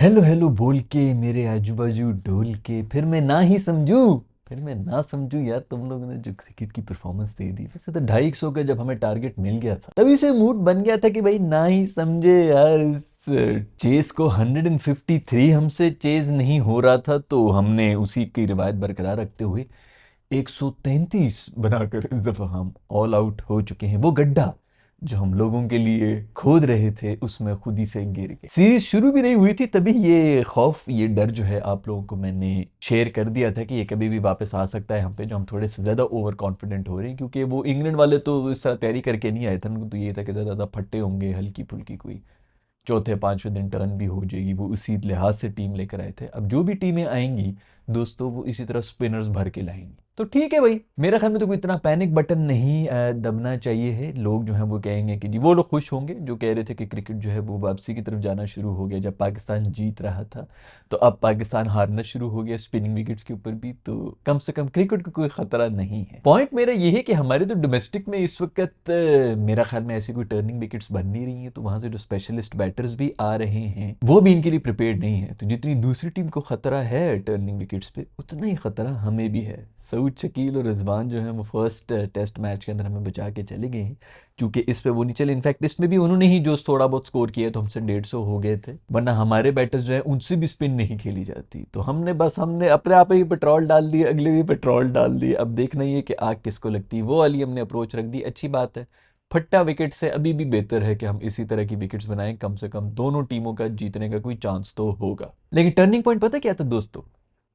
Hello hello बोल के मेरे आजू बाजू डोल के फिर मैं ना समझू यार। तुम लोगों ने जो क्रिकेट की परफॉर्मेंस दे दी, वैसे तो 250 का जब हमें टारगेट मिल गया था तभी से मूड बन गया था कि भाई ना ही समझे यार। इस चेस को 153 हमसे चेज नहीं हो रहा था, तो हमने उसी की रिवायत बरकरार रखते हुए 133 बनाकर इस दफा हम ऑल आउट हो चुके हैं। वो गड्ढा जो हम लोगों के लिए खोद रहे थे उसमें खुद ही से गिर गए। सीरीज शुरू भी नहीं हुई थी तभी ये खौफ, ये डर जो है आप लोगों को मैंने शेयर कर दिया था कि ये कभी भी वापस आ सकता है हम पे, जो हम थोड़े से ज्यादा ओवर कॉन्फिडेंट हो रहे हैं। क्योंकि वो इंग्लैंड वाले तो इस तरह तैयारी करके नहीं आए थे, उनको तो ये था कि ज्यादा फट्टे होंगे, हल्की फुल्की कोई चौथे पांचवें दिन टर्न भी हो जाएगी। वो उसी लिहाज से टीम लेकर आए थे। अब जो भी टीमें आएंगी दोस्तों, वो इसी तरह स्पिनर्स भर के लाएंगी। तो ठीक है भाई, मेरा ख्याल में तो कोई इतना पैनिक बटन नहीं दबना चाहिए है। लोग जो हैं वो कहेंगे कि जी, वो लोग खुश होंगे जो कह रहे थे कि क्रिकेट जो है वो वापसी की तरफ जाना शुरू हो गया जब पाकिस्तान जीत रहा था। तो अब पाकिस्तान हारना शुरू हो गया स्पिनिंग विकेट्स के ऊपर भी, तो कम से कम क्रिकेट को कोई खतरा नहीं है। पॉइंट मेरा ये है कि हमारे तो डोमेस्टिक में इस वक्त मेरा ख्याल में ऐसी कोई टर्निंग विकेट्स बन नहीं रही है, तो वहां से जो स्पेशलिस्ट बैटर्स भी आ रहे हैं वो भी इनके लिए प्रिपेयर्ड नहीं है। तो जितनी दूसरी टीम को खतरा है टर्निंग विकेट्स पे, उतना ही खतरा हमें भी है। सऊद, शकील और रिजवान जो है वो फर्स्ट टेस्ट मैच के अंदर हमें बचा के चले गए हैं, क्योंकि इस पे वो नहीं चले। इनफैक्ट इसमें भी उन्होंने ही जो थोड़ा बहुत स्कोर किया, तो हमसे 150 हो गए थे, वरना हमारे बैटर्स जो है उनसे भी स्पिन नहीं खेली जाती। तो हमने अपने आप ही पेट्रोल डाल दिए, अगले भी पेट्रोल डाल दिए। अब देखना ही है कि आग किसको लगती है। वो वाली हमने अप्रोच रख दी, अच्छी बात है। फट्टा विकेट से अभी भी बेहतर है कि हम इसी तरह की विकेट्स बनाएं, कम से कम दोनों टीमों का जीतने का कोई चांस तो होगा। लेकिन टर्निंग पॉइंट पता क्या था दोस्तों?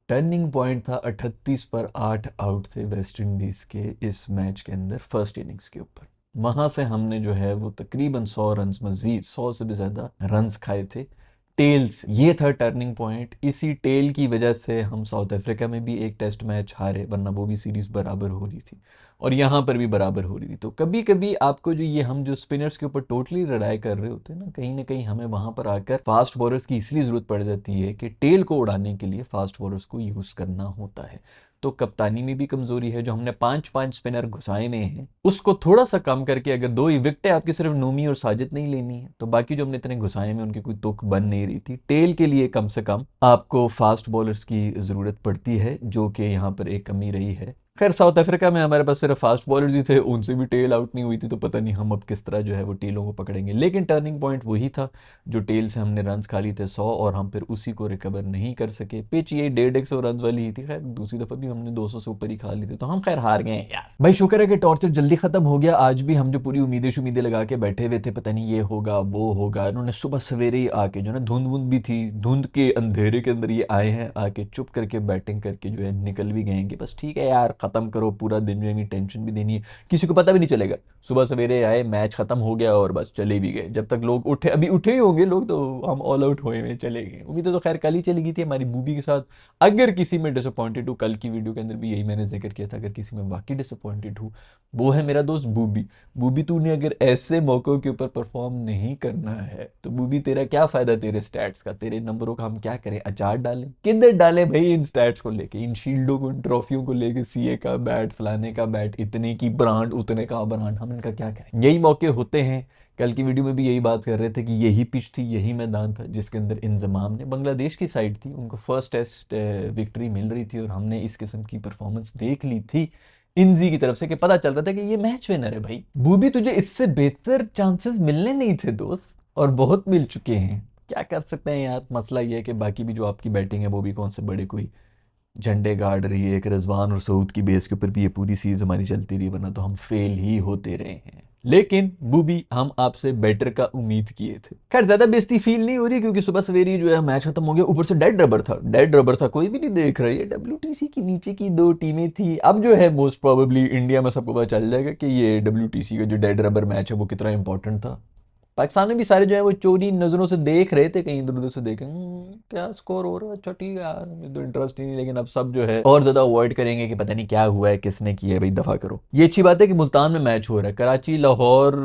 टर्निंग पॉइंट था 38 पर 8 आउट थे वेस्ट इंडीज के इस मैच के अंदर फर्स्ट इनिंग्स के ऊपर। वहां से हमने जो है वो तकरीबन 100 रन मजीद, 100 से भी ज्यादा रन्स खाए थे टेल्स। ये था टर्निंग पॉइंट। इसी टेल की वजह से हम साउथ अफ्रीका में भी एक टेस्ट मैच हारे, वरना वो भी सीरीज बराबर हो रही थी और यहाँ पर भी बराबर हो रही थी। तो कभी कभी आपको जो ये हम जो स्पिनर्स के ऊपर टोटली लड़ाई कर रहे होते हैं ना कहीं हमें वहां पर आकर फास्ट बॉलर्स की इसलिए जरूरत पड़ जाती है कि टेल को उड़ाने के लिए फास्ट बॉलर्स को यूज करना होता है। तो कप्तानी में भी कमजोरी है। जो हमने पांच पांच स्पिनर घुसाए में हैं उसको थोड़ा सा कम करके, अगर दो ही विकेटें आपकी सिर्फ नोमी और साजिद नहीं लेनी है, तो बाकी जो हमने इतने घुसाए में उनकी कोई तुक बन नहीं रही थी। टेल के लिए कम से कम आपको फास्ट बॉलर्स की जरूरत पड़ती है, जो कि यहाँ पर एक कमी रही है। खैर साउथ अफ्रीका में हमारे पास सिर्फ फास्ट बॉलर्स ही थे, उनसे भी टेल आउट नहीं हुई थी, तो पता नहीं हम अब किस तरह जो है वो टेलों को पकड़ेंगे। लेकिन टर्निंग पॉइंट वही था, जो टेल से हमने रन्स खा लिए थे 100, और हम फिर उसी को रिकवर नहीं कर सके। पिच ये 150 रन वाली ही थी। खैर दूसरी दफा भी हमने 200 से ऊपर ही खा लिए थे, तो हम खैर हार गए हैं यार। भाई शुक्र है कि टॉर्चर जल्दी खत्म हो गया। आज भी हम जो पूरी उम्मीदें लगा के बैठे हुए थे, पता नहीं ये होगा वो होगा, इन्होंने सुबह सवेरे ही आके जो ना, धुंध वुंध भी थी, धुंध के अंधेरे के अंदर ये आए हैं, आके चुप करके बैटिंग करके जो है निकल भी गए कि बस ठीक है यार, खत्म करो पूरा दिन, जो है टेंशन भी देनी है, किसी को पता भी नहीं चलेगा। सुबह सवेरे आए, मैच खत्म हो गया और बस चले भी गए। जब तक लोग उठे, अभी उठे ही होंगे लोग, तो हम ऑल आउट हुए में चले गए। उम्मीदें तो खैर कल ही चली गई थी हमारी बूबी के साथ। अगर किसी में डिसअपॉइंटेड हूँ, कल की वीडियो के अंदर भी यही मैंने जिक्र किया था, अगर किसी में वाकई डिसअपॉइंटेड हूँ, वो है मेरा दोस्त बूबी। बूबी तूने अगर ऐसे मौकों के ऊपर परफॉर्म नहीं करना है तो बूबी तेरा क्या फायदा, तेरे स्टैट्स का, तेरे नंबरों का हम क्या करें, अचार डालें? किधर डालें भाई इन स्टैट्स को लेके, इन शील्डों को, इन ट्रॉफियों को लेके? सीए का बैट, फलाने का बैट, इतने की ब्रांड, उतने का ब्रांड, हम इनका क्या करें? यही मौके होते हैं। कल की वीडियो में भी यही बात कर रहे थे कि यही पिच थी, यही मैदान था जिसके अंदर इंजमाम ने, बांग्लादेश की साइड थी, उनको फर्स्ट टेस्ट विक्ट्री मिल रही थी, और हमने इस किस्म की परफॉर्मेंस देख ली थी इंजी की तरफ से कि पता चल रहा था कि ये मैच विनर है भाई। बूबी तुझे इससे बेहतर चांसेस मिलने नहीं थे दोस्त, और बहुत मिल चुके हैं। क्या कर सकते हैं यार, मसला ये है कि बाकी भी जो आपकी बैटिंग है वो भी कौन से बड़े कोई झंडे गाड़ रही है। एक रिजवान और सऊद की बेस के ऊपर भी ये पूरी सीरीज हमारी चलती रही, वरना तो हम फेल ही होते रहे हैं। लेकिन बूबी, हम आपसे बेटर का उम्मीद किए थे। खैर ज्यादा बेइज्जती फील नहीं हो रही, क्योंकि सुबह सवेरे जो है मैच खत्म हो गया, ऊपर से डेड रबर था, डेड रबर था, कोई भी नहीं देख रहा है। डब्ल्यूटीसी की नीचे की दो टीमें थी। अब जो है मोस्ट प्रोबेबली इंडिया में सबको पता चल जाएगा कि ये डब्ल्यूटीसी का जो डेड रबर मैच है वो कितना इंपॉर्टेंट था। पाकिस्तान में भी सारे जो है वो चोरी नजरों से देख रहे थे, कहीं इधर उधर से देखे, क्या स्कोर हो रहा है, अच्छा ठीक है यार, मुझे तो इंटरेस्ट ही नहीं। लेकिन अब सब जो है और ज्यादा अवॉइड करेंगे कि पता नहीं क्या हुआ है, किसने किया है, भाई दफा करो। ये अच्छी बात है कि मुल्तान में मैच हो रहा है। कराची, लाहौर,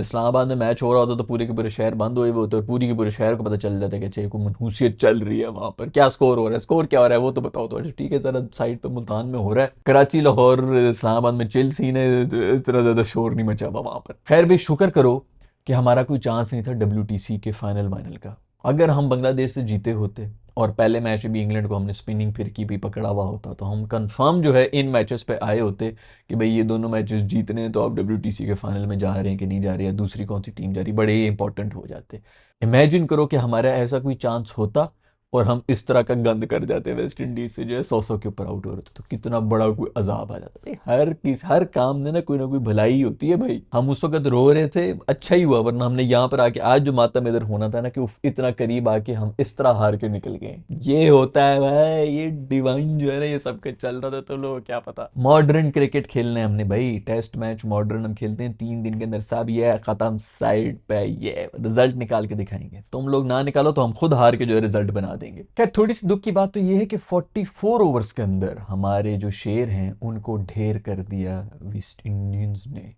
इस्लामाबाद में मैच हो रहा होता तो पूरे के पूरे शहर बंद हुए हुए होते, और पूरी के पूरे शहर को पता चल जाता है कि अच्छा कोई मनहूसियत चल रही है वहां पर, क्या स्कोर हो रहा है, स्कोर क्या हो रहा है वो तो बताओ। तो अच्छा ठीक है, जरा साइड पे मुल्तान में हो रहा है, कराची, लाहौर, इस्लामाबाद में चिल सीन है, इतना ज्यादा शोर नहीं मचा हुआ वहां पर। खैर भी शुक्र करो कि हमारा कोई चांस नहीं था डब्ल्यूटीसी के फाइनल वाइनल का। अगर हम बांग्लादेश से जीते होते और पहले मैच में भी इंग्लैंड को हमने स्पिनिंग फिरकी भी पकड़ा हुआ होता तो हम कंफर्म जो है इन मैचेस पे आए होते कि भाई ये दोनों मैचेस जीतने हैं तो आप WTC के फाइनल में जा रहे हैं कि नहीं जा रहे हैं, दूसरी कौन सी टीम जा रही, बड़े इंपॉर्टेंट हो जाते। इमेजिन करो कि हमारा ऐसा कोई चांस होता और हम इस तरह का गंद कर जाते वेस्ट इंडीज से जो है 100 के ऊपर आउट हो रहे थे, तो कितना बड़ा कोई अजाब आ जाता है। हर काम में ना कोई भलाई होती है भाई। हम उस वक्त रो रहे थे, अच्छा ही हुआ, वरना हमने यहाँ पर आके आज जो मातम इधर होना था ना कि उफ, इतना करीब आके हम इस तरह हार के निकल गए। ये होता है भाई, ये डिवाइन जो है ना, ये सब कुछ चल रहा था तो लोग क्या पता। मॉडर्न क्रिकेट खेलने हमने भाई, टेस्ट मैच मॉडर्न हम खेलते हैं 3 दिन के अंदर, सब ये खत्म, साइड पे ये रिजल्ट निकाल के दिखाएंगे। तुम लोग ना निकालो तो हम खुद हार के जो है रिजल्ट बना देंगे। खैर थोड़ी सी दुख की बात तो ये है कि 44 ओवर्स के अंदर हमारे जो शेर हैं उनको ढेर कर दिया वेस्ट इंडीज ने।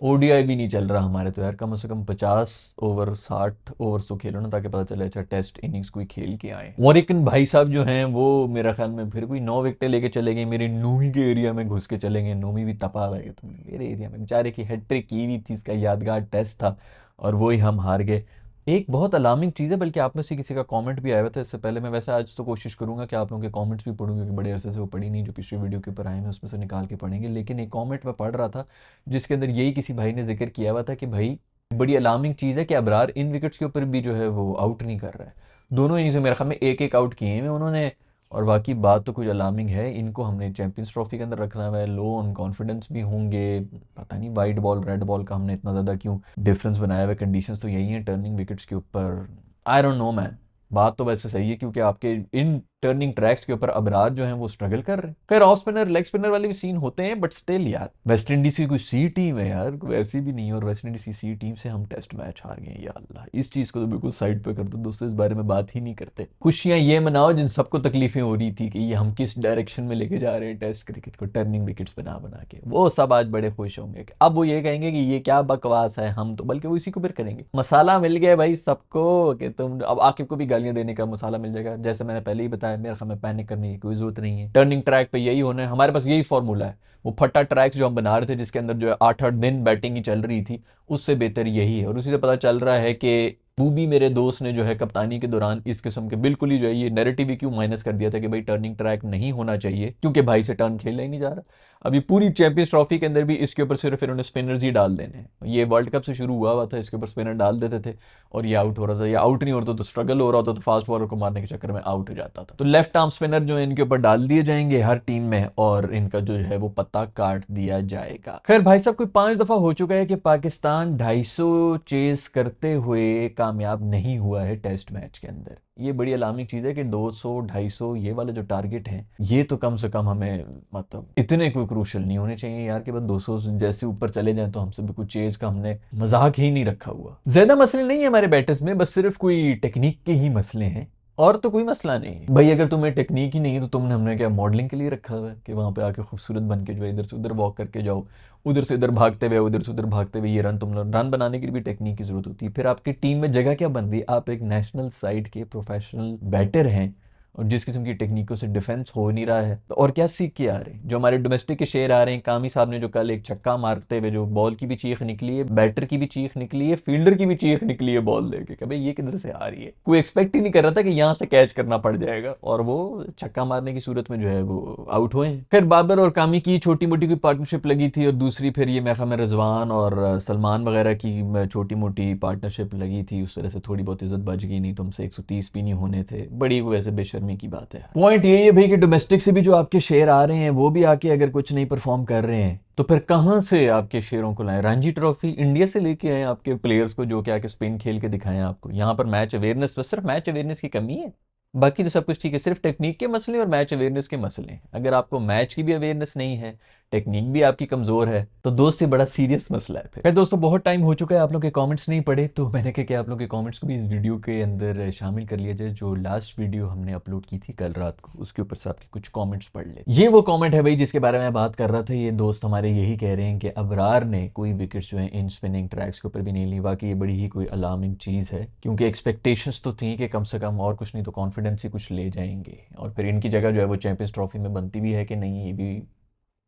ओडीआई भी नहीं चल रहा हमारे, तो यार कम से कम 50 ओवर 60 ओवर तो खेलो ना, ताकि पता चले अच्छा टेस्ट इनिंग्स कोई खेल के आए। वॉरिकन भाई साहब जो हैं वो मेरा ख्याल में फिर कोई 9 विकेटें लेके चले गए, मेरे नूही के एरिया में घुस के चले गए। नूही भी तपा हुआ है तुमने मेरे एरिया में, बेचारे की हैट्रिक की हुई थी, इसका यादगार टेस्ट था और वही हम हार गए। एक बहुत अलार्मिंग चीज़ है, बल्कि आप में से किसी का कमेंट भी आया हुआ था इससे पहले। मैं वैसे आज तो कोशिश करूंगा कि आप लोगों के कमेंट्स भी पढ़ूं, क्योंकि बड़े अरसे से वो पढ़ी नहीं, जो पिछले वीडियो के ऊपर आए हैं उसमें से निकाल के पढ़ेंगे। लेकिन एक कमेंट मैं पढ़ रहा था जिसके अंदर यही किसी भाई ने जिक्र किया हुआ था कि भाई बड़ी अलार्मिंग चीज़ है कि अबरार इन विकेट्स के ऊपर भी जो है वो आउट नहीं कर रहा है। दोनों इनिंग्स में मेरे ख्याल में एक एक आउट किए हैं उन्होंने। और बाकी बात तो कुछ अलार्मिंग है, इनको हमने चैंपियंस ट्रॉफी के अंदर रखना है, लो ऑन कॉन्फिडेंस भी होंगे। पता नहीं वाइट बॉल रेड बॉल का हमने इतना ज़्यादा क्यों डिफरेंस बनाया हुआ है, कंडीशंस तो यही हैं टर्निंग विकेट्स के ऊपर। I don't know man. बात तो वैसे सही है क्योंकि आपके इन टर्निंग ट्रैक्स के ऊपर अबरार जो हैं वो स्ट्रगल कर रहे हैं। खैर ऑफ स्पिनर लेग स्पिनर वाले भी सीन होते हैं, बट स्टिल यार वेस्ट इंडीज की कोई सी टीम है यार, कोई ऐसी भी नहीं है। और वेस्ट इंडीज की सी टीम से हम टेस्ट मैच हार गए, या अल्लाह, इस चीज को तो बिल्कुल साइड पे कर दो दोस्तों, इस बारे में बात ही नहीं करते। खुशियां ये मनाओ जिन सबको तकलीफें हो रही थी कि ये हम किस डायरेक्शन में लेके जा रहे हैं टेस्ट क्रिकेट को, टर्निंग विकेट्स बना बना के, वो सब आज बड़े खुश होंगे। अब वो ये कहेंगे कि ये क्या बकवास है, हम तो बल्कि वो इसी को फिर करेंगे। मसाला मिल गया भाई सबको कि तुम अब आकिब को भी गालियां देने का मसाला मिल जाएगा। जैसे मैंने पहले ही बताया, मेरे ख्याल में पैनिक करने की कोई जरूरत नहीं है। टर्निंग ट्रैक पे यही होना है, हमारे पास यही फॉर्मूला है। वो फट्टा ट्रैक्स जो हम बना रहे थे जिसके अंदर जो है 8-8 दिन बैटिंग ही चल रही थी, उससे बेहतर यही है। और उसी से पता चल रहा है कि बूबी मेरे दोस्त ने जो है कप्तानी के दौरान इस किस्म के बिल्कुल ही जो है ये नैरेटिव ही क्यों माइनस कर दिया था कि भाई टर्निंग ट्रैक नहीं होना चाहिए, क्योंकि भाई से टर्न खेलना ही नहीं जा रहा। अभी पूरी चैंपियंस ट्रॉफी के अंदर भी इसके ऊपर सिर्फ इन्होंने स्पिनर्स ही डाल देने हैं। ये वर्ल्ड कप से शुरू हुआ हुआ था, इसके ऊपर स्पिनर डाल देते थे और ये आउट हो रहा था, या आउट नहीं हो रहा था तो स्ट्रगल हो रहा था, तो फास्ट बॉलर को मारने के चक्कर में आउट हो जाता था। तो लेफ्ट आर्म स्पिनर जो है इनके ऊपर डाल दिए जाएंगे हर टीम में और इनका जो है वो पत्ता काट दिया जाएगा। खैर भाई साहब कोई 5 दफा हो चुका है कि पाकिस्तान 250 चेस करते हुए कामयाब नहीं हुआ है टेस्ट मैच के अंदर। ये बड़ी अलार्मिंग चीज है कि 200 250 ये वाले जो टारगेट हैं ये तो कम से कम हमें मतलब इतने कोई क्रूशल नहीं होने चाहिए यार कि बस 200 जैसे ऊपर चले जाएं तो हमसे भी कुछ चेज का हमने मजाक ही नहीं रखा हुआ। ज्यादा मसले नहीं है हमारे बैटर्स में, बस सिर्फ कोई टेक्निक के ही मसले हैं और तो कोई मसला नहीं है भाई। अगर तुम्हें टेक्निक ही नहीं है तो तुमने हमने क्या मॉडलिंग के लिए रखा हुआ है कि वहां पे आके खूबसूरत बन के जो है इधर से उधर वॉक करके जाओ, उधर से इधर भागते हुए उधर से उधर भागते हुए ये रन, तुम रन बनाने के लिए भी टेक्निक की जरूरत होती है। फिर आपकी टीम में जगह क्या बन रही है, आप एक नेशनल साइड के प्रोफेशनल बैटर हैं और जिस किस्म की टेक्निकों से डिफेंस हो नहीं रहा है तो और क्या सीख के आ रहे हैं। जो हमारे डोमेस्टिक के शेर आ रहे हैं, कामी साहब ने जो कल एक छक्का मारते हुए जो बॉल की भी चीख निकली है, बैटर की भी चीख निकली है, फील्डर की भी चीख निकली है बॉल लेके कि भाई ये किधर से आ रही है। कोई एक्सपेक्ट ही नहीं कर रहा था कि यहाँ से कैच करना पड़ जाएगा और वो छक्का मारने की सूरत में जो है वो आउट हुए। फिर बाबर और कामी की छोटी मोटी कोई पार्टनरशिप लगी थी और दूसरी फिर ये मेखा में रिजवान और सलमान वगैरह की छोटी मोटी पार्टनरशिप लगी थी, उस वजह से थोड़ी बहुत इज्जत बच गई, नहीं तुमसे 130 भी नहीं होने थे। बड़ी वैसे बेशर्मी की बात है। पॉइंट यही है भाई कि डोमेस्टिक से भी जो आपके शेयर आ रहे हैं वो भी आके अगर कुछ नहीं परफॉर्म कर रहे हैं तो फिर कहां से आपके शेयरों को लाएं। रणजी ट्रॉफी इंडिया से लेके आए आपके प्लेयर्स को जो कि आके स्पिन खेल के दिखाएं आपको। यहाँ पर मैच अवेयरनेस, बस सिर्फ मैच अवेयरनेस की कमी है, बाकी तो सब कुछ ठीक है। सिर्फ टेक्निक के मसले और मैच अवेयरनेस के मसले हैं। अगर आपको मैच की भी अवेयरनेस नहीं है, टेक्निक भी आपकी कमजोर है, तो दोस्त ये बड़ा सीरियस मसला है। फिर दोस्तों बहुत टाइम हो चुका है आप लोग के कमेंट्स नहीं पढ़े, तो मैंने कहा कि आप लोग के कमेंट्स को भी इस वीडियो के अंदर शामिल कर लिया जाए। जो लास्ट वीडियो हमने अपलोड की थी कल रात को, उसके ऊपर से आपके कुछ कमेंट्स पढ़ ले। ये वो कमेंट है भाई जिसके बारे में बात कर रहा था। ये दोस्त हमारे यही कह रहे हैं कि अबरार ने कोई विकेट्स जो है इन स्पिनिंग ट्रैक्स के ऊपर भी नहीं ली। वाकई ये बड़ी ही कोई अलार्मिंग चीज़ है, क्योंकि एक्सपेक्टेशंस तो थी कि कम से कम और कुछ नहीं तो कॉन्फिडेंस ही कुछ ले जाएंगे और फिर इनकी जगह जो है वो चैंपियंस ट्रॉफी में बनती भी है कि नहीं, ये भी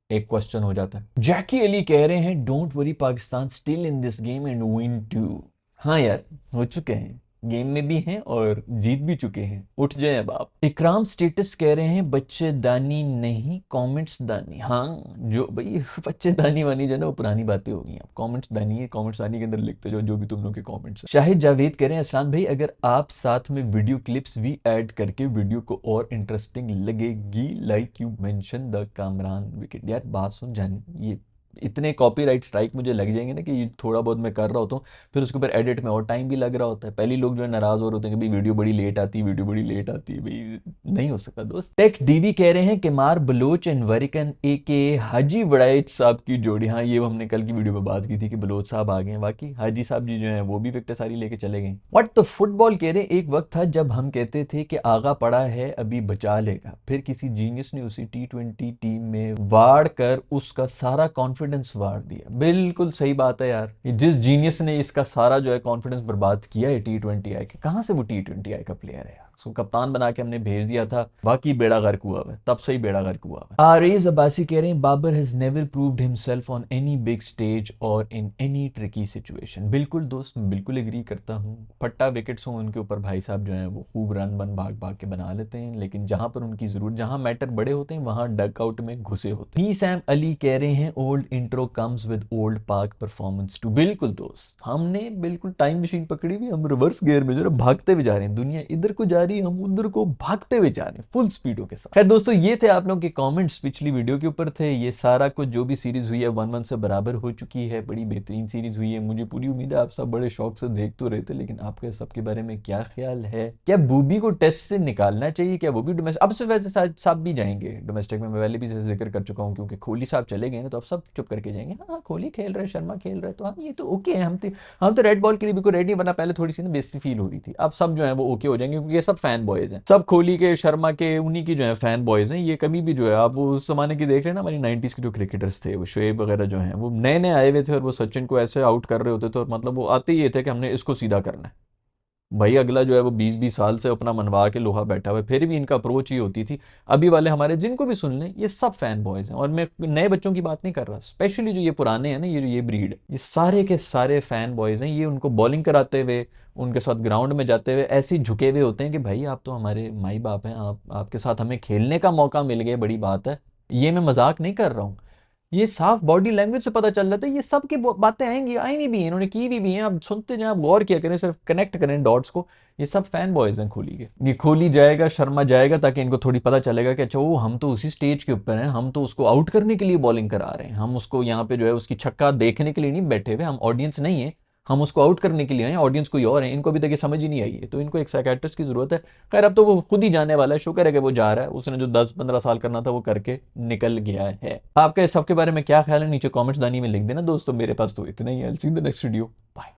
एक क्वेश्चन हो जाता है। जैकी अली कह रहे हैं don't worry Pakistan still in this game and win too. हाँ यार हो चुके हैं, गेम में भी हैं और जीत भी चुके हैं, उठ जाए अब आप। इकराम स्टेटस कह रहे हैं बच्चे दानी नहीं कमेंट्स दानी। हाँ जो भाई बच्चे दानी वानी जो है ना वो पुरानी बातें हो गई हैं। कमेंट्स दानी है, कमेंट्स दानी के अंदर लिखते जो भी तुम लोग के कमेंट्स। शाहिद जावेद कह रहे हैं असलान भाई अगर आप साथ में वीडियो क्लिप्स भी ऐड करके वीडियो को और इंटरेस्टिंग लगेगी like you mention the Kamran wicket. यार बात सुन जान, ये इतने कॉपीराइट स्ट्राइक मुझे लग जाएंगे ना कि ये थोड़ा बहुत मैं कर रहा होता हूँ, फिर उसके ऊपर एडिट में और टाइम भी लग रहा होता है। पहले लोग जो है नाराज हो रहे होते हैं कि भाई वीडियो बड़ी लेट आती है, वीडियो बड़ी लेट आती है। भाई नहीं हो सकता दोस्त। टेक डीवी कह रहे हैं कि मार बलोच एंड वरिकन ए के हाजी वड़ाइच साहब की जोड़ी। हाँ ये हमने कल की वीडियो में बात की थी कि बलोच साहब आ गए हैं, बाकी हाजी साहब जी जो है वो भी विकेट सारी लेके चले गए। व्हाट द फुटबॉल कह रहे हैं एक वक्त था जब हम कहते थे कि आगा पड़ा है अभी बचा लेगा, फिर किसी जीनियस ने उसी T20 टीम में वाड़ कर उसका सारा कॉन्फिडेंस वाड़ दिया। बिल्कुल सही बात है यार, जिस जीनियस ने इसका सारा जो है कॉन्फिडेंस बर्बाद किया है T20 के, कहां से वो T20 का प्लेयर है यार। उसको कप्तान बना के हमने भेज दिया था, बाकी बेड़ा गर्क हुआ है, तब से ही बेड़ा गर्क हुआ है। आरेज अब्बासी कह रहे हैं Babar has never proved himself on any big stage और इन एनी ट्रिकी सिचुएशन। बिल्कुल दोस्त, बिल्कुल एग्री करता हूँ। फट्टा विकेट्स हों उनके ऊपर भाई साहब जो है वो खूब रन बन भाग भाग के बना लेते हैं, लेकिन जहां पर उनकी जरूरत, जहां मैटर बड़े होते हैं वहां डकआउट में घुसे होते हैं। ही सैम अली कह रहे हैं old intro comes with old park performance too. बिल्कुल दोस्त, हमने बिल्कुल टाइम मशीन पकड़ी हुई, हम रिवर्स गियर में जो है भागते हुए जा रहे हैं। दुनिया इधर को जा रही है, हम उधर को भागते हुए जा रहे हैं फुल स्पीडों के साथ। खैर दोस्तों, ये थे आप लोगों के कमेंट्स पिछली वीडियो के ऊपर थे। ये सारा कुछ जो भी सीरीज हुई है 1-1 से बराबर हो चुकी है, बड़ी बेहतरीन सीरीज हुई है। मुझे पूरी उम्मीद है आप सब बड़े शौक से देख तो रहे थे, लेकिन आपके सबके बारे में क्या ख्याल है? क्या बूबी को टेस्ट से निकालना चाहिए? क्या वो भी डोमेस्टिक, अब से वैसे साहब भी जाएंगे डोमेस्टिक में, मैं पहले भी जैसे जिक्र कर चुका हूँ, क्योंकि कोहली साहब चले गए ना तो अब सब चुप करके जाएंगे। हाँ कोहली खेल रहे, शर्मा खेल रहे, तो हाँ ये तो ओके है। हम तो रेड बॉल के लिए भी कोई रेड नहीं बना, पहले थोड़ी सी ना बेइज्जती फील हो रही थी। अब सब जो है वो ओके हो जाएंगे, क्योंकि ये सब फैन बॉयज हैं, सब कोहली के शर्मा के उन्हीं की जो है फैन बॉयज हैं। ये कभी भी जो है आप वो उस जमाने की देख रहे हैं ना, हमारी 90s के जो क्रिकेटर्स थे, वो शोएब वगैरह जो हैं वो नए नए आए हुए थे और वो सचिन को ऐसे आउट कर रहे होते थे, और मतलब वो आते ही ये थे कि हमने इसको सीधा करना है। भाई अगला जो है वो 20-20 साल से अपना मनवा के लोहा बैठा हुआ है, फिर भी इनका अप्रोच ही होती थी। अभी वाले हमारे जिनको भी सुन लें, ये सब फैन बॉयज हैं। और मैं नए बच्चों की बात नहीं कर रहा, स्पेशली जो ये पुराने हैं ना, ये ब्रीड, ये सारे के सारे फैन बॉयज हैं। ये उनको बॉलिंग कराते हुए, उनके साथ ग्राउंड में जाते हुए ऐसे ही झुके हुए होते हैं कि भाई आप तो हमारे माई बाप हैं, आपके साथ हमें खेलने का मौका मिल गया, बड़ी बात है। ये मैं मजाक नहीं कर रहा हूँ, ये साफ बॉडी लैंग्वेज से पता चल रहा था। ये सब की बातें आएंगी, आई भी हैं, इन्होंने की भी हैं। आप सुनते जाएं, आप गौर किया करें, सिर्फ कनेक्ट करें डॉट्स को। ये सब फैन बॉयज हैं कोहली के। ये कोहली जाएगा, शर्मा जाएगा, ताकि इनको थोड़ी पता चलेगा कि अच्छा वो हम तो उसी स्टेज के ऊपर हैं, हम तो उसको आउट करने के लिए बॉलिंग करा रहे हैं, हम उसको यहाँ पे जो है उसकी छक्का देखने के लिए नहीं बैठे हुए, हम ऑडियंस नहीं है, हम उसको आउट करने के लिए आए, ऑडियंस कोई और है। इनको अभी तक ये समझ ही नहीं आई है, तो इनको एक साइकियाट्रिस्ट की जरूरत है। खैर अब तो वो खुद ही जाने वाला है, शुक्र है कि वो जा रहा है, उसने जो 10-15 साल करना था वो करके निकल गया है। आपका इस सब के बारे में क्या ख्याल है नीचे कमेंट्स दानी में लिख देना दोस्तों। मेरे पास तो इतना ही है। See in the next video, bye.